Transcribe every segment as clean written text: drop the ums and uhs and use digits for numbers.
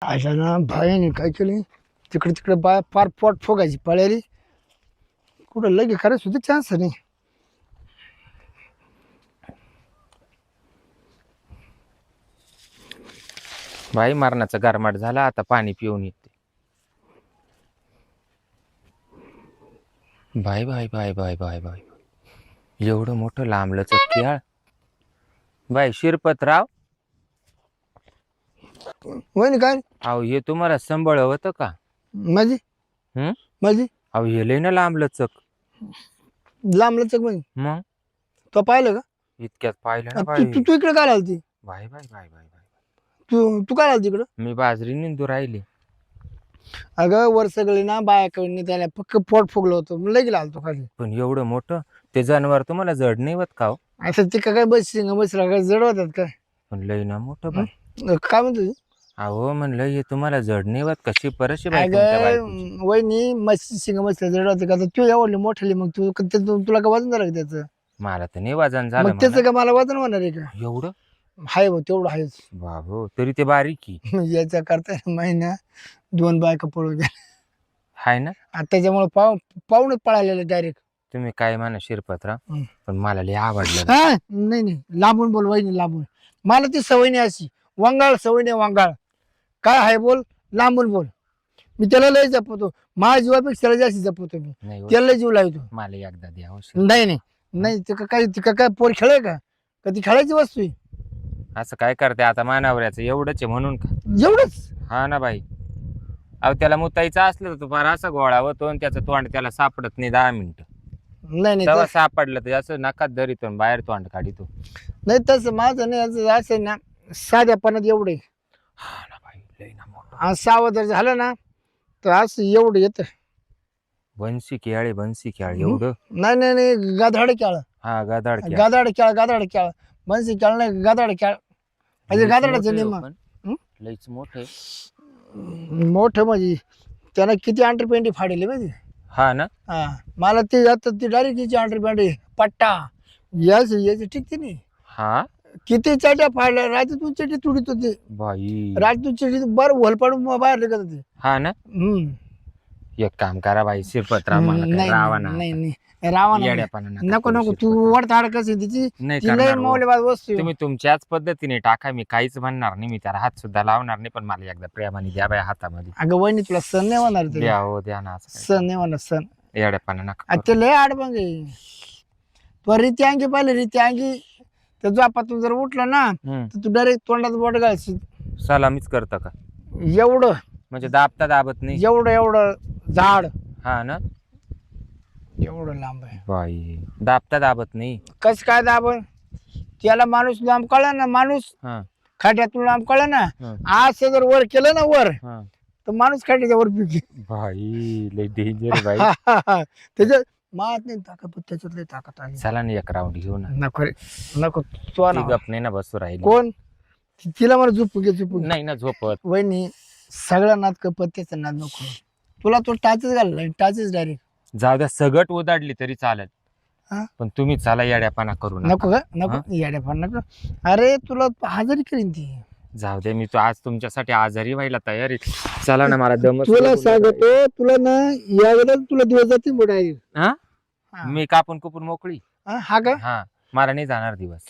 अशा ना भाईने काय केलं तिकडे तिकडे बाय फार पोट फोगायची पळाली कुठं लगे खरंच सुद्धा चान्स नाही. भाई मरणाचा गारमाट झाला आता पाणी पिऊन येते. Bye bye bye bye bye bye एवढं मोठं लांबलंच केळ. बाय शिरपतराव वहिनी काय अहो हे तुम्हाला संबळ होतं का? माझी हम्म माझी अहो हे लय ना लांबलचक. लांब लचक म्हणजे मग तो पाहिलं का? इतक्यात पाहिलं ना तू बाई. तू तू इकडे काय आलती? Bye bye bye bye bye तू तू काय आलती इकडं? मी बाजरी निंदू राहिली. अगं वर सगळे ना बायाकडे त्याला पक्क पोट फुगलं होतं लगे आलतो खाली. पण एवढं मोठं ते जनावर तुम्हाला जड नाही होत का हो? असं ते काय बस बसला काय जड होतात काय? पण लय ना मोठं बाय. काय म्हणतो तू? अहो म्हणलं हे तुम्हाला जड नाही होत कशी परशी बाई तुमच्या बायकोची. अगं वहिनी मस्त शिंग मस्त जड होते का तू एवढली मोठली मग तुला का वजन झालं का त्याचं? मला तर नाही वजन झालं मग त्याचं म्हणा. का मला वजन होणार आहे का? एवढं हाय भाऊ तेवढं आहेच. बाबो तरी ते बारीकी याच्या करता महिना 2 बायका पळू गेल्या हाय ना. आता त्याच्यामुळे पाहूनच पळालेलं डायरेक्ट. तुम्ही काय म्हणा शिरपतराव हम्म. पण मला लय आवडलं. हा नाही नाही लांबून बोल वहिनी लांबून. मला ती सवय नाही अशी वंगाळ सवय नाही वंगाळ. काय आहे बोल लांबून बोल. मी त्याला लय जपतो माझ्या जीवापेक्षा त्याला जास्त जपतो मी. नाही हो, त्याला लय जीव लावतो. मला एकदा द्या हो. नाही नाही नाही ते काय पोर खेळ का? ती खेळायची वस्तू आहे. असं काय करते आता मानावऱ्याचं एवढंच आहे म्हणून का? एवढंच हा ना बाई. अहो त्याला मुतायचं असलं तर तो फार असा गोळा होतो आणि त्याचं तोंड त्याला सापडत नाही 10 मिनिटं. नाही नाही तेव्हा सापडलं तर असं नकात धरीतो आणि बाहेर तोंड काढितो. नाही तसं माझं नाही असं आहे ना साध्यापणात एवढे हा ना बाई लय ना मोठं. आणि सावध जर झालं ना तर असं एवढं येतं. बनशी खेळ एवढं. नाही नाही नाही गाधाड खेळ हा गदाड खेळ. गाधाड खेळ मनसी खेळ नाही गाधाड खेळ म्हणजे गाधाडाचं नियम लईच मोठे. मोठं म्हणजे त्यानं किती अंडरपेंटी फाडले माहिती? हा ना. हा मला ते आता ती डायरेक्ट तिची अंडरपेंटी पट्टा याच ठीक नाही. हा किती चाट्या फाडल्या रात्रीतून चटी तुडीत होती. बाई. रात्रीतून चटी बरं होल पाडून बाहेर निघत होती. हा ना. एक काम करा बाई शिरपतराव मला काय रावा ना. नाही नाही रावा येड्यापणा नका नको करू नको तू शिरपतराव. वरता अडकस तिची नाही ती लय करणार हो. मौल्यवाद वस्तू आहे. तुम्ही तुमच्याच पद्धतीने टाका मी काहीच म्हणणार नाही. मी त्याला हात सुद्धा लावणार नाही पण मला एकदा प्रेमाने द्या बाई हातामध्ये. अगं वहिनी तुला सण नाही होणार ते. द्या हो द्या ना. असं सण नाही होणार सण. काय. येड्यापणा नका आता ते लय आडबंग आहे. तो रीती अंगी पाहिलं रीती अंगी तर झोपातून जर उठला ना करू. तर तू डायरेक्ट तोंडात बोट घालशील. सलामीच करता का? एवढं म्हणजे दाबता दाबत नाही. एवढं झाड हा ना. एवढं लांब आहे. बाई दाबता दाबत नाही. कस काय दाबण त्याला माणूस लांब कळला ना माणूस हा खाट्यातून लांब कळला ना हा. आज जर वर केलं ना वर हा. तर माणूस खाट्याच्या वर पिके. बाई लय डेंजर बाई. त्याच्यात मात नाही ताकद पण त्याच्यात लय ताकद आहे. चला ना एक राऊंड घेऊ ना. नको रे नको तो ती ना गप नाही ना बसू राहिली. कोण तिला मला झोपू घे नाही ना झोपत. वहिनी सगळा नाद कपत त्याचा नाद नको. तुला तो टाचच घालला टाचच डायरेक्ट. जाऊ द्या सगट उदाडली तरी चालेल हा? पण तुम्ही चला येड्यापणा करू नको नका. का नको येड्या पण नको. अरे तुला हजारी करीन ती. जाऊ दे मी तो आज तुमच्यासाठी आजारी व्हायला तयार आहे. चला ना मला दम. तुला सांगतो तुला ना यावेळेला तुला दिवस जातील मोठा हा मी कापून कुपून मोकळी. हा का हा मला नाही जाणार दिवस.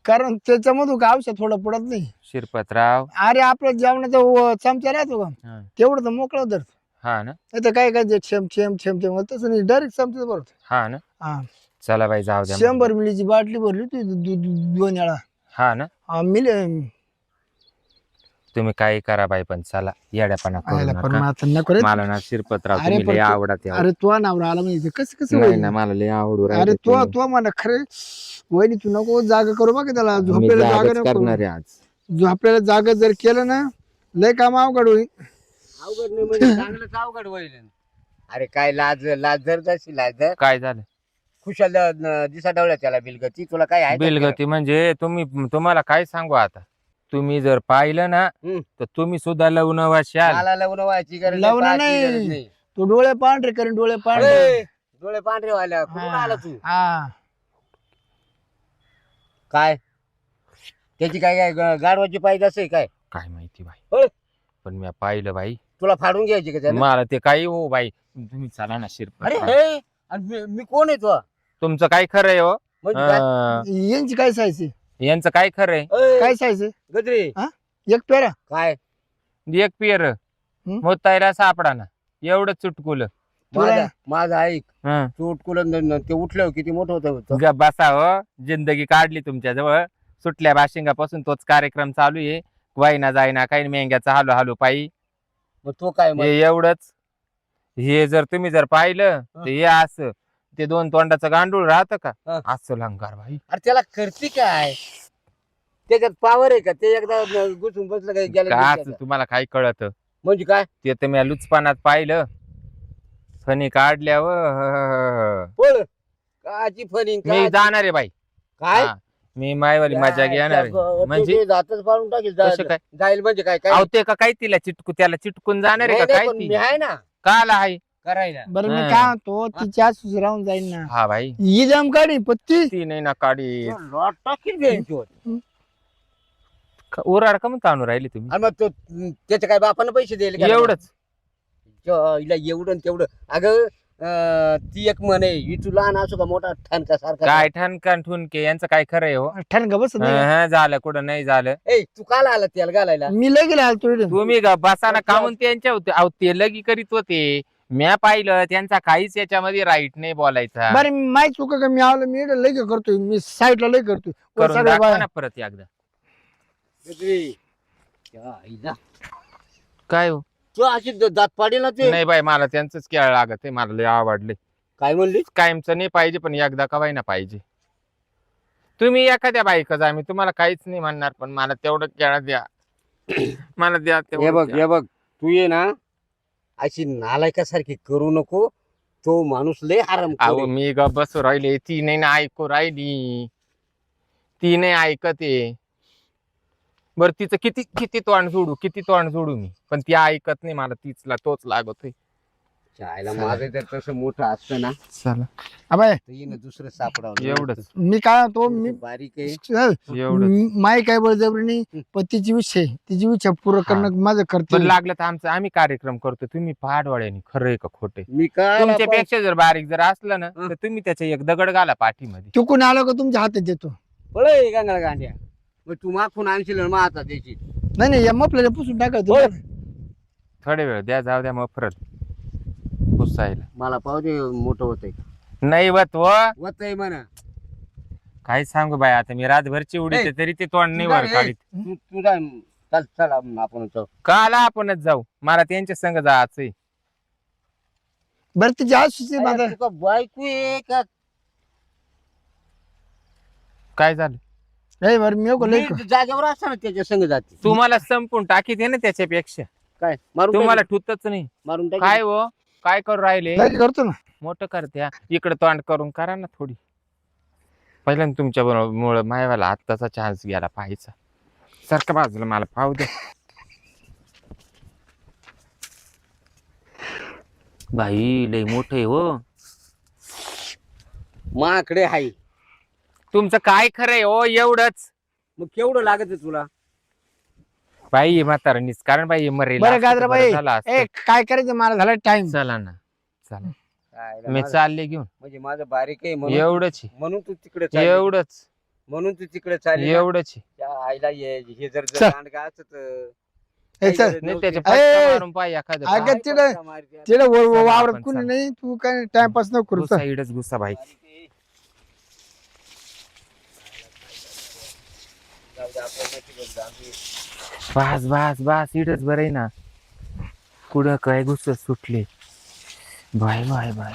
कारण त्याच्यामधून का औषध थोडं पडत नाही. शिरपतराव. अरे आपलं जेवणाचा चमचा राहतो का हा. तेवढं तर मोकळं धरतो. हा ना. नाही तर काय काय जे छेम छेम छेम छेम तसं नाही डायरेक्ट चमचा भरतो. हा ना. हा चला बाई जाऊ द्या. 100 मिलीची बाटली भरली तू 2 वेळा. हा ना. मिली तुम्ही काही करा बाई पण चला येड्यापणा करू नका. नको रे. मला ना शिरपतराव अरे तुम्ही पण लय तू- आवडत अरे तो नवरा आला म्हणजे कसं कसं नाही होईल? ना मला लय आवडू अरे राहिले तो तुम्ही. तो म्हणा खरे वहिनी तू नको जागा करू बघ त्याला मी झोपलेला जागा जागच नको. करणार आहे आज. झोपलेला जागा जर केलं ना लय काम अवघड होईल. अवघड नाही म्हणजे चांगलंच अवघड होईल. अरे काय लाज लाज जर जशी लाज जर काय झालं? खुशाल दिसा डवळ्या त्याला बिलगती तुला काय आहे का? बिलगती म्हणजे तुम्हाला काय सांगू आता. तुम्ही जर पाहिलं ना हम्म. तर तुम्ही सुद्धा लग्न वाशाल. मला लग्न व्हायची गरज लग्न पाहायची नाही. गरज नाही. तू डोळे पांढरे करीन डोळे पांढरे. अरे, डोळे पांढरे व्हायला कुठून आला तू? हा काय त्याची काय काय गाडवाची पाहिजे असे काय? काय माहिती बाई. होय. पण मी पाहिलं बाई, तुला फाडून घ्यायची का त्याला? मला ते काही हो बाई, तुम्ही चला ना शिरपत. अरे हे आणि मी कोण आहे तो? तुमचं काय खरंय हो? म्हणजे काय? यांची काय साईज आहे? यांचं काय खरंय? ए, काय साईज आहे? गजरे एक पेरा काय एक पियर मोतायला सापडा ना, एवढं चुटकुलं. माझा माझा ऐक, हं. चोटकुलं ते उठलं किती मोठं होतं. ग बसा हो, जिंदगी काढली तुमच्या जवळ. सुटल्या बाशिंगापासून तोच कार्यक्रम चालू आहे. वाईना जाईना काही मेंग्याचा हालू हालू पायी. मग तो काय मग? हे एवढंच. हे जर तुम्ही जर पाहिलं तर हे असं ते दोन तोंडाचं गांडूळ राहतं का, हं. असं लंकार भाई. अरे त्याला करते काय? त्याच्यात पावर आहे का? ते एकदा घुसून बसलं काय का गेलं असं तुम्हाला काय कळत? म्हणजे काय? ते तर मी लुचपानात पाहिलं. फणी काढल्यावर बोल काची फणी मी जाणार आहे बाई. काय? हा, मी मायवाली मजा घेणार आहे. म्हणजे जातच पाडून टाकेल. कसं काय? जाईल म्हणजे काय काय? अहो ते का काय तिला त्याला चिटकून जाणार आहे नाही, का नाही, काय पण ती? मी आहे ना काल आहे. करायला. बरं मी हं. काय म्हणतो, तिच्या सुशी राहून जाईल ना. हा भाई, ही जाम काढी पत्ती. ती नाही ना काढी. लॉट टाकील बेंचवर. उराड का म्हणून आणून राहिली तुम्ही? आणि मग तो त्याच्या काय बापानं पैसे दिले का? एवढंच. हिला एवढं आणि तेवढं. अगं ती एक म्हणे ही लहान असो का मोठा ठणका सारखा. काय ठणकान ठुनके यांचं काय खरंय हो? ठणका बस नाही. हं, झालं कुठं नाही झालं. ए तू काल आला तेल घालायला? मी लय गेला आलतो इकडे. तुम्ही बसाना कामून त्यांच्या होते. अहो ते लगी करीत होते. म्या पाहिलं त्यांचा काहीच याच्यामध्ये राईट नाही बोलायचा. बरं माही चुका का मी आवलं, मी इकडे लय करतोय, मी साईडला लय करतोय. वर करून सगळं दाखवा बाया. ना परत एकदा. गजरी, त्या आईला. काय हो? तू अशी दात पाडेल ना ते. नाही बाई, मला त्यांचंच केळ लागत आहे. मला लय आवडले. काय म्हणली? कायमचं नाही पाहिजे, पण एकदा का ना पाहिजे. तुम्ही एखाद्या बाईकच आहे, मी तुम्हाला काहीच नाही म्हणणार, पण मला तेवढं केळ द्या. मला द्या हे तेवढं बघ द्या. हे बघ, तू ये ना अशी नालायकासारखी करू नको. तो माणूस लय आराम अहो मी ग बसू राहिले, ती नाही ना ऐकू राहिली. ती नाही ऐकत आहे. बर तिचं किती किती तोंड जोडू मी, पण ती ऐकत नाही. मला तोच लागतोय. माझं तर तसं मोठं असतं ना चला अबे तर येणं दुसरं सापडावं. एवढंच. मी काय म्हणतो, मी बारीक आहे. एवढंच. माय काय बळजबरी नाही, पण तिची इच्छा पूर्ण करणं माझं पण कर्तव्य. लागलं तर आम्ही कार्यक्रम करतो. तुम्ही पहाडवाड्याने खरंय का खोटे? मी काय तुमच्यापेक्षा जर बारीक जर असलं ना, तर तुम्ही त्याच्या एक दगड घाला पाठीमध्ये. चुकून आलं का तुमच्या हातात देतो. पळे गांगळा गांड्या. मग तू मागून आणशील आणि मग आता त्याची. नाही या मपल्याला पुसून टाकायचं. होय. थोडे वेळ द्या, जाऊ द्या मग परत पुसायला. मला पाहू दे मोठं होतंय. नाही वत होतंय म्हणा. काय सांगू बाई, आता मी रातभरची उडीते तरी ते तोंड नाही वर काढीत. तू जा. चल चल आपण जाऊ. काला आपणच जाऊ. मला त्यांच्या संग जायचंय. बरं तिची सुशी माझा. अरे, तुका बायको आहे का? काय झालं? नाही बरं मी लय मी जागेवर असताना त्याच्या संग जाते. तुम्हाला संपून टाकीत आहे ना त्याच्यापेक्षा. काय मारून तुम्हाला टाकील? ठुतच नाही. मारून टाकील? काय हो, काय करू राहिले? लय करतो ना. मोठं करत्या. इकडे तोंड करून करा ना थोडी. पहिल्यांदा तुमच्या मुळे मायवाला आत्ताचा चान्स घ्यायला पाहायचा. सारखं बाजूला मला पाहू द्या. बाई लय मोठं आहे हो. माकडे हाय. तुमचं काय खरंय हो? एवढंच. मग केवढं लागत आहे तुला? बाई म्हातारणीच, कारण बाई मरेल बरं असतं तर गाजरा बरं बाई, झालं असतं. ए काय करायचं, मला झाला टाइम. चला ना, चला. काय मी माझं- चालले घेऊन. म्हणजे माझं बारीक आहे एवढंच आहे. म्हणून तू तिकडे चालली. एवढंच म्हणून तू तिकडे चालली ना. एवढंच आहे. त्या आईला हे जर चल. दांडगा असत ए, चल. नाही त्याच्या ए, पटकन मारून पाय एखादं. अगं, पाय. तिकडे चला वावरत आपण, कुणी चला. नाही, तू काय टाइमपास नको करू. गुस्सा इडच गुस्सा बाई. बास बास बास इडच बरं आहे ना. कुठं काय गुस्सा सुटले. Bye bye bye.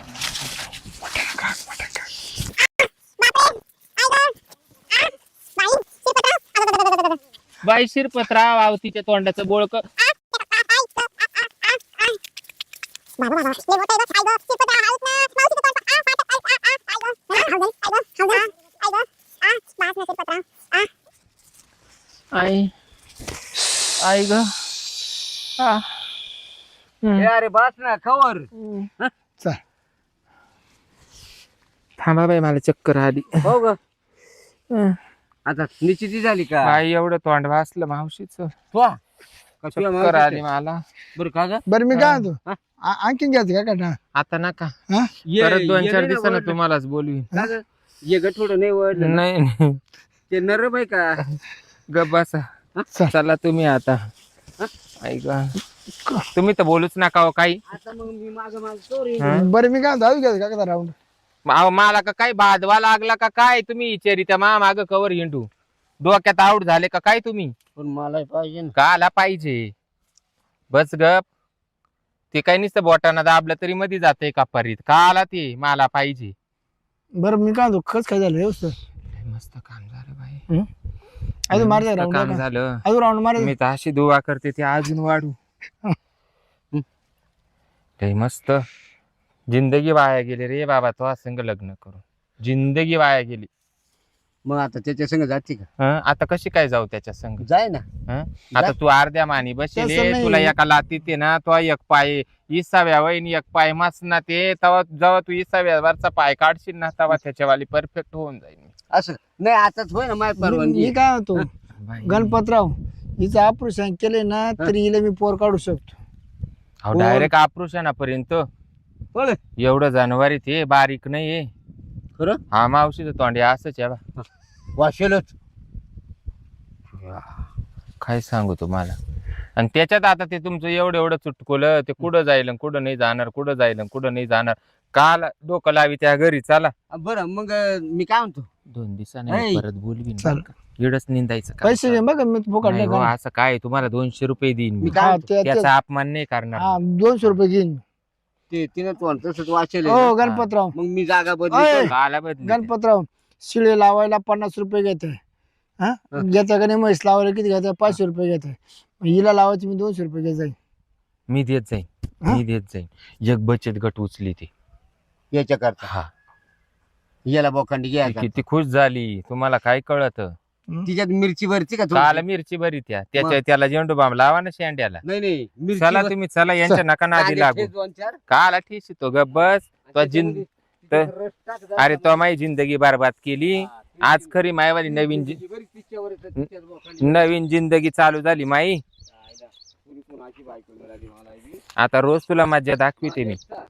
बाई शिरपतराव आवतीच्या तोंडाचं बोळक. आई आई ग. अरे बस ना खवर. चल. थांबा बाई, मला चक्कर आली. हो ग. आता निश्चिती झाली का? बाई एवढं तोंड वाचलं मावशीच. वा. का तुझ्या चक्कर आली मावशीचं? मला. बरं का ग? बरं मी काय म्हणतो हा. आणखीन घ्यायचं का का आता नका हा परत 2-4 नाही ना दिवसानं वळलं. तुम्हालाच बोलवीन. का ग? ये ग थोडं नाही वळलं. नाही नाही. ते नरम आहे का? गप बसा. चल. चला तुम्ही आता. ऐका तुम्ही तर बोलूच नका हो काही. आता मग मी माग स्टोरी हं? बरं मी काय म्हणतो अजून घ्यायचं का राऊंड अहो, मला का काय बादवा लागला का काय तुम्ही इचेरी त्या माग कवर हिंडू डोक्यात आऊट झाले का काय तुम्ही पण मला पाहिजे ना. काला पाहिजे बस गप ते काही नुसतं बोटाना दाबलं तरी मध्ये जाते कापारीत काला ते मला पाहिजे. बरं मी काय म्हणतो खच काय झालं व्यवस्थित मस्त काम झालं बाई. अजून मारायचं मस्त राऊंड काम झालं. अजून राऊंड मारायचं मी तर अशी दुवा करते ते अजून वाढू. लय मस्त जिंदगी वाया गेली रे बाबा तो संग लग्न करून जिंदगी वाया गेली. मग आता त्याच्या संग जाते का? हं? आता कशी काय जाऊ त्याच्या संग जाय ना. हं? आता तू अर्ध्या मानी बसेल तसं नाही. तुला एका लातीत आहे ना तो एक पाय इसाव्या वैन एक पाय मस्त ना ते तेव्हा जेव्हा तू इसाव्यावरचा पाय काढशील ना तेव्हा त्याच्यावाली परफेक्ट होऊन जाईल. असं नाही आताच होय ना माय परवानगी. मी काय म्हणतो बाई. गणपतराव हिचं ऑपरेशन केलंय ना तरी हिला मी पोर काढू शकतो अहो डायरेक्ट ऑपरेशनापर्यंत पळ. एवढं जानवारी ते बारीक नाहीये. खरं हा मावशीचं तोंडी असंच आहे बा. वाशेलच. काय सांगू तुम्हाला. आणि त्याच्यात आता ते तुमचं एवढं एवढं चुटकुलं ते कुठं जाईल कुठं नाही जाणार कुठं जाईल कुठं नाही जाणार काल डोकं लावी त्या घरी चला. बरं मग मी काय म्हणतो 2 दिवसांनी ऐ. परत बोलवीन चल. बरं का. इडच निंदायचं काम पैसे घे बघा मी फुकट नाही नाही हो, का असं काय तुम्हाला 200 रुपये देईन मी. मी काय हा, म्हणतो? त्याचा अपमान नाही करणार. हा 200 रुपये घेईन ते तिनं तो तसंच वाचेल हो गणपतराव मग मी जागा ओय. बदली. काला बदली त्या. गणपतराव शिळे लावायला 50 रुपये घेते हा घेता का नाही म्हैस लावायला किती घेते 500 रुपये घेते हिला लावायची मी 200 रुपये घ्यायचा मी देत जाईन हा? मी देत जाईन एक बचत गट उचली ती. याच्या करता हा याला बोखंडी ती घ्यायचा. किती खुश झाली तुम्हाला काय कळत. तिच्यात मिरची भरती का थोडी? काला मिरची बरी त्याच्या त्याला झेंडू बाम लावा ना शेंड्याला. नाही नाही मिरची चला भर- तुम्ही चला यांच्या नका नादी कांदे लागू. ठेच 2-4. काला ठेशी तो ग बस तो जिंद त्याच्यामध्ये रस टाक जरा. अरे तो माझी जिंदगी बरबाद केली. हा, ते आज खरी मायवाली नवीन मिरची बरी तिच्यावर येतं, तिच्यात बोखंडी. नवीन जिंदगी चालू झाली माई. जायला. कोणी कोणाची बायको मिळाली मला बी. आता रोज तुला मज्जा दाखविते मी. हा.